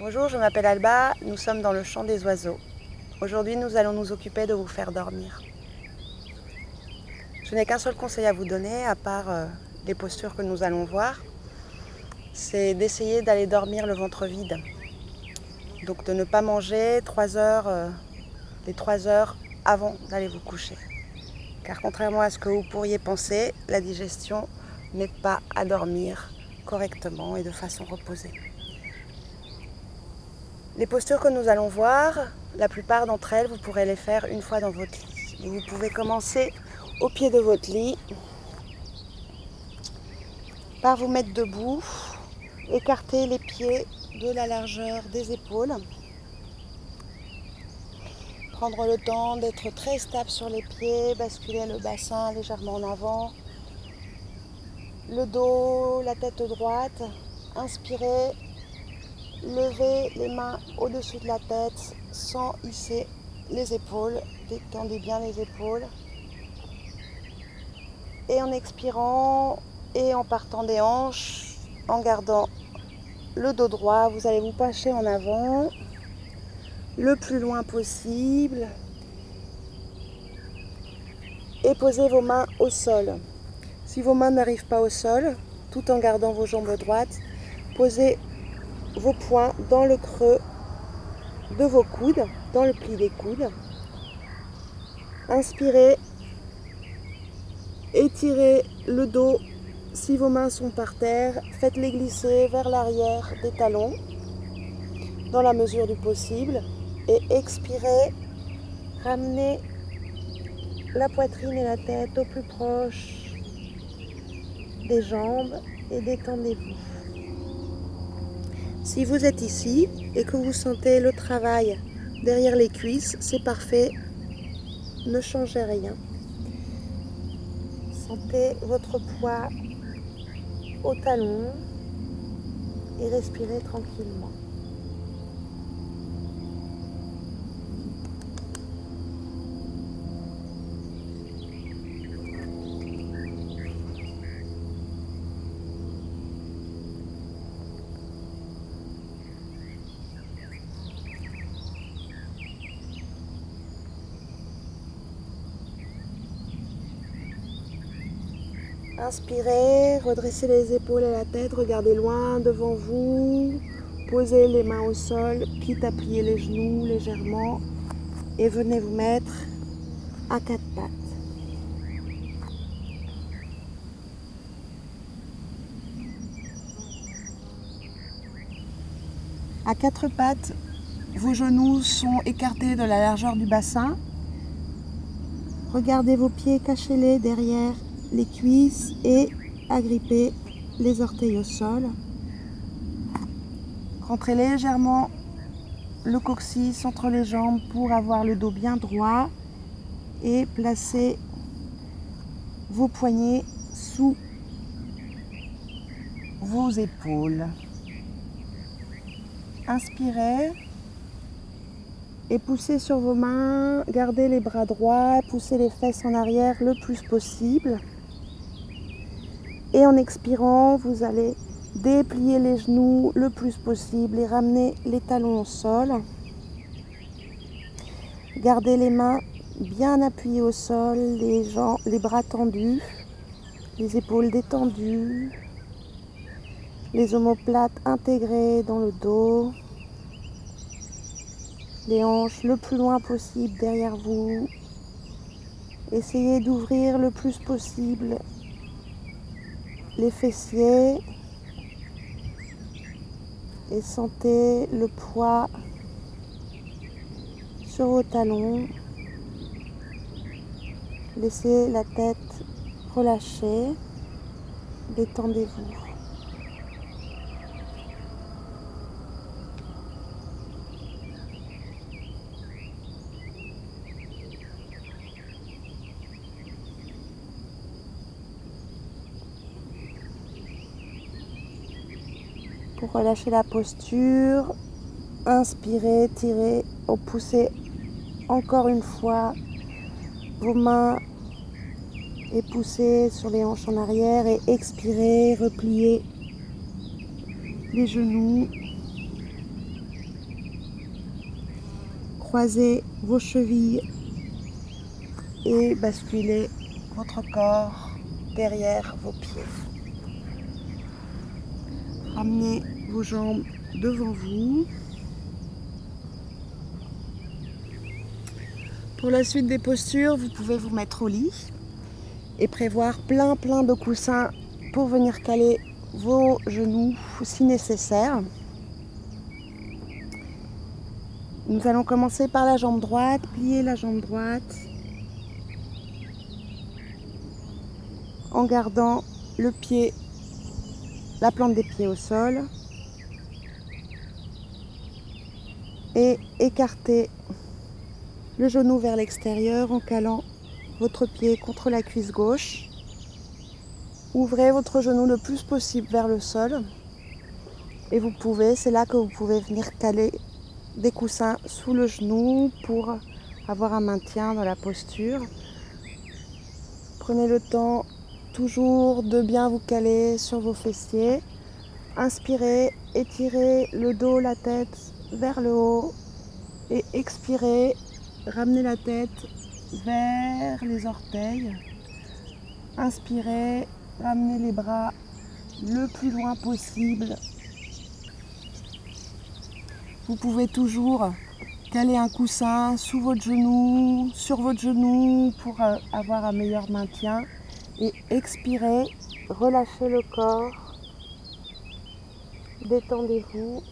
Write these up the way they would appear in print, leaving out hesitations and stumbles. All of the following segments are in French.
Bonjour, je m'appelle Alba, nous sommes dans le chant des oiseaux. Aujourd'hui, nous allons nous occuper de vous faire dormir. Je n'ai qu'un seul conseil à vous donner, à part les postures que nous allons voir, c'est d'essayer d'aller dormir le ventre vide. Donc de ne pas manger les 3 heures avant d'aller vous coucher. Car contrairement à ce que vous pourriez penser, la digestion n'aide pas à dormir correctement et de façon reposée. Les postures que nous allons voir, la plupart d'entre elles, vous pourrez les faire une fois dans votre lit. Vous pouvez commencer au pied de votre lit par vous mettre debout, écarter les pieds de la largeur des épaules, prendre le temps d'être très stable sur les pieds, basculer le bassin légèrement en avant, le dos, la tête droite, inspirez, levez les mains au-dessus de la tête sans hisser les épaules, détendez bien les épaules. Et en expirant et en partant des hanches, en gardant le dos droit, vous allez vous pencher en avant le plus loin possible et posez vos mains au sol. Si vos mains n'arrivent pas au sol, tout en gardant vos jambes droites, posez vos poings dans le creux de vos coudes, dans le pli des coudes. Inspirez, étirez le dos. Si vos mains sont par terre, faites-les glisser vers l'arrière des talons dans la mesure du possible et expirez, ramenez la poitrine et la tête au plus proche des jambes et détendez-vous. Si vous êtes ici et que vous sentez le travail derrière les cuisses, c'est parfait, ne changez rien. Sentez votre poids au talon et respirez tranquillement. Inspirez, redressez les épaules et la tête, regardez loin devant vous, posez les mains au sol, quitte à plier les genoux légèrement et venez vous mettre à 4 pattes. À 4 pattes, vos genoux sont écartés de la largeur du bassin. Regardez vos pieds, cachez-les derrière les cuisses et agrippez les orteils au sol. Rentrez légèrement le coccyx entre les jambes pour avoir le dos bien droit et placez vos poignets sous vos épaules. Inspirez et poussez sur vos mains, gardez les bras droits, poussez les fesses en arrière le plus possible. Et en expirant, vous allez déplier les genoux le plus possible et ramener les talons au sol. Gardez les mains bien appuyées au sol, les bras tendus, les épaules détendues, les omoplates intégrées dans le dos, les hanches le plus loin possible derrière vous. Essayez d'ouvrir le plus possible les fessiers et sentez le poids sur vos talons. Laissez la tête relâcher, détendez-vous. Pour relâcher la posture, inspirez, tirez, poussez encore une fois vos mains et poussez sur les hanches en arrière et expirez, repliez les genoux croisez vos chevilles et basculez votre corps derrière vos pieds. Ramenez vos jambes devant vous. Pour la suite des postures, vous pouvez vous mettre au lit et prévoir plein de coussins pour venir caler vos genoux si nécessaire. Nous allons commencer par la jambe droite, plier la jambe droite en gardant le pied, la plante des pieds au sol et écarter le genou vers l'extérieur en calant votre pied contre la cuisse gauche. Ouvrez votre genou le plus possible vers le sol et c'est là que vous pouvez venir caler des coussins sous le genou pour avoir un maintien dans la posture. Prenez le temps toujours de bien vous caler sur vos fessiers. Inspirez, étirez le dos, la tête vers le haut et expirez, ramenez la tête vers les orteils. Inspirez, ramenez les bras le plus loin possible. Vous pouvez toujours caler un coussin sous votre genou, sur votre genou pour avoir un meilleur maintien. Et expirez, relâchez le corps, détendez-vous,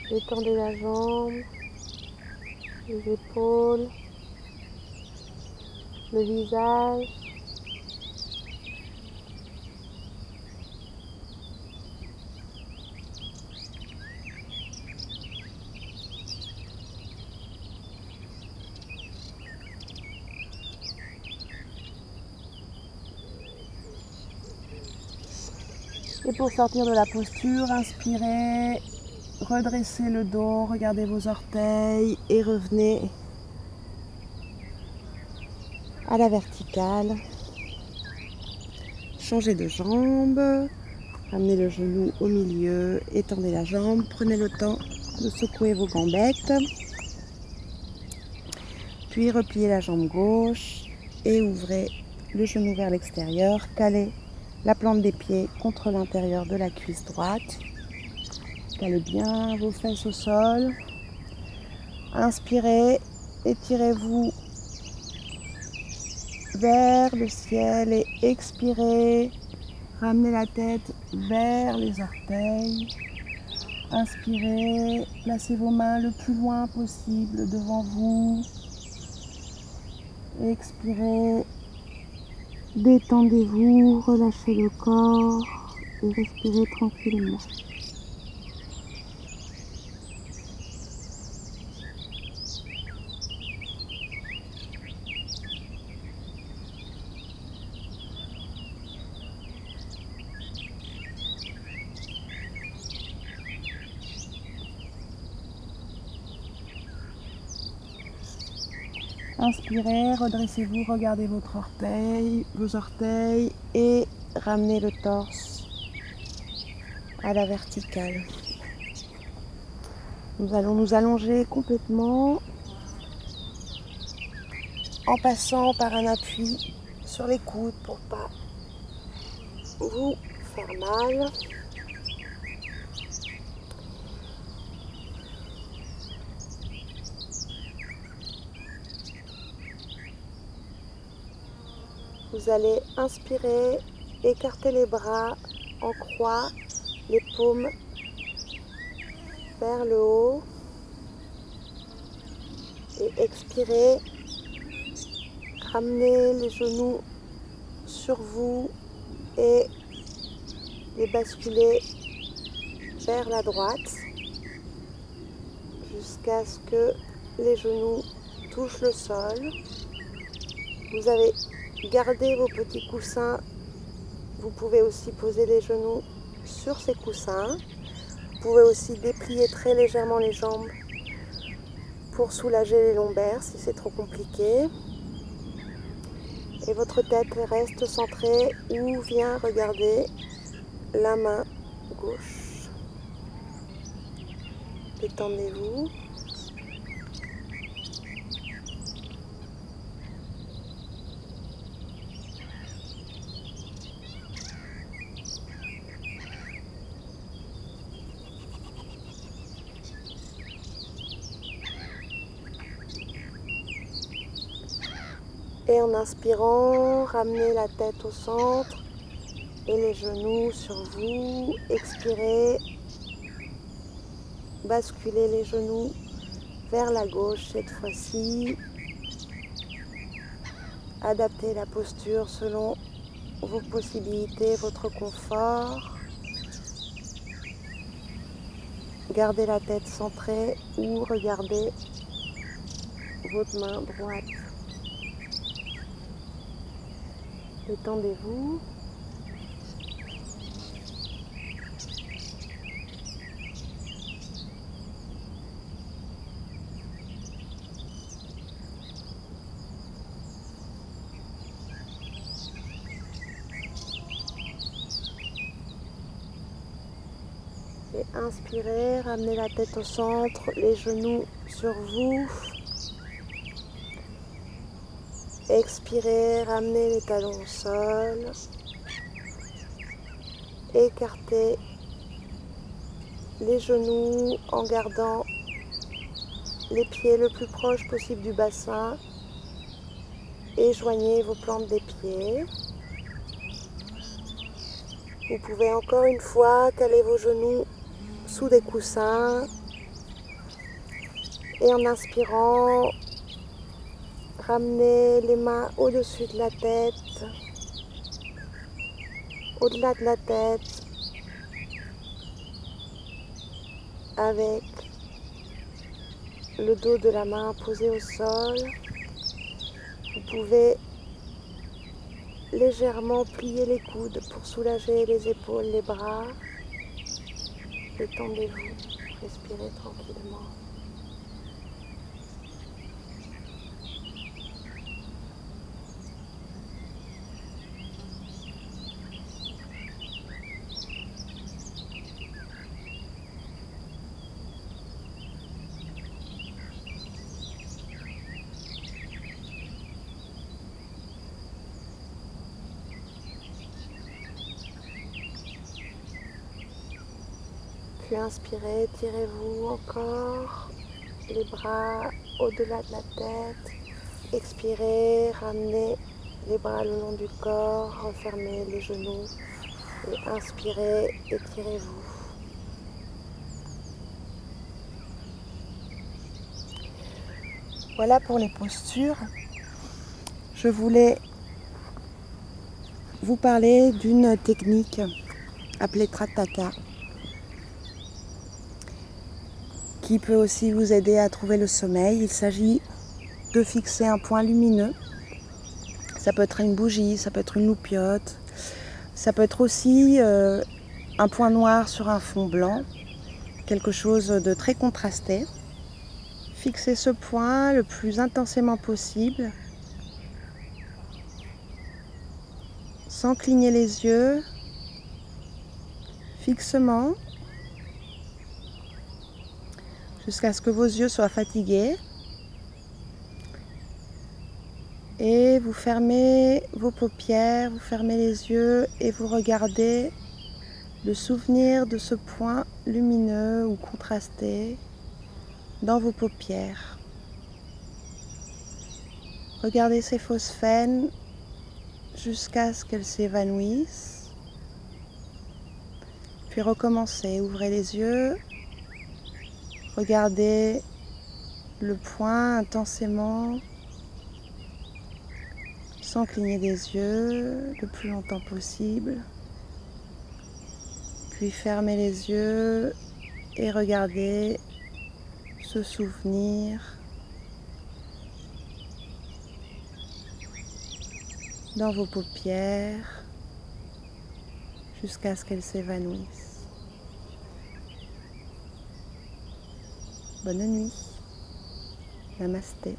détendez la jambe, les épaules, le visage. Et pour sortir de la posture, inspirez, redressez le dos, regardez vos orteils et revenez à la verticale. Changez de jambe, ramenez le genou au milieu, étendez la jambe, prenez le temps de secouer vos gambettes, puis repliez la jambe gauche et ouvrez le genou vers l'extérieur, calez la plante des pieds contre l'intérieur de la cuisse droite. Calez bien vos fesses au sol. Inspirez, étirez-vous vers le ciel et expirez. Ramenez la tête vers les orteils. Inspirez, placez vos mains le plus loin possible devant vous. Expirez. Détendez-vous, relâchez le corps et respirez tranquillement. Inspirez, redressez-vous, regardez vos orteils et ramenez le torse à la verticale. Nous allons nous allonger complètement en passant par un appui sur les coudes pour ne pas vous faire mal. Vous allez inspirer, écarter les bras en croix, les paumes vers le haut. Et expirer, ramener les genoux sur vous et les basculer vers la droite jusqu'à ce que les genoux touchent le sol. Vous avez gardé vos petits coussins. Vous pouvez aussi poser les genoux sur ces coussins. Vous pouvez aussi déplier très légèrement les jambes pour soulager les lombaires si c'est trop compliqué. Et votre tête reste centrée ou vient regarder la main gauche. Détendez-vous. Et en inspirant, ramenez la tête au centre et les genoux sur vous. Expirez, basculez les genoux vers la gauche cette fois-ci. Adaptez la posture selon vos possibilités, votre confort. Gardez la tête centrée ou regardez votre main droite. Détendez-vous. Et inspirez, ramenez la tête au centre, les genoux sur vous. Expirez, ramenez les talons au sol. Écartez les genoux en gardant les pieds le plus proche possible du bassin. Et joignez vos plantes des pieds. Vous pouvez encore une fois caler vos genoux sous des coussins. Et en inspirant, ramenez les mains au-dessus de la tête, au-delà de la tête, avec le dos de la main posé au sol. Vous pouvez légèrement plier les coudes pour soulager les épaules, les bras. Détendez-vous, respirez tranquillement. Puis inspirez, tirez-vous encore les bras au-delà de la tête. Expirez, ramenez les bras le long du corps, refermez les genoux et inspirez, étirez-vous. Voilà pour les postures. Je voulais vous parler d'une technique appelée Trataka, qui peut aussi vous aider à trouver le sommeil. Il s'agit de fixer un point lumineux. Ça peut être une bougie, ça peut être une loupiote, ça peut être aussi un point noir sur un fond blanc, quelque chose de très contrasté. Fixez ce point le plus intensément possible, sans cligner les yeux, fixement, jusqu'à ce que vos yeux soient fatigués. Et vous fermez vos paupières, vous fermez les yeux et vous regardez le souvenir de ce point lumineux ou contrasté dans vos paupières. Regardez ces phosphènes jusqu'à ce qu'elles s'évanouissent. Puis recommencez, ouvrez les yeux. Regardez le point intensément, sans cligner des yeux, le plus longtemps possible. Puis fermez les yeux et regardez ce souvenir dans vos paupières jusqu'à ce qu'elles s'évanouissent. Bonne nuit. Namasté.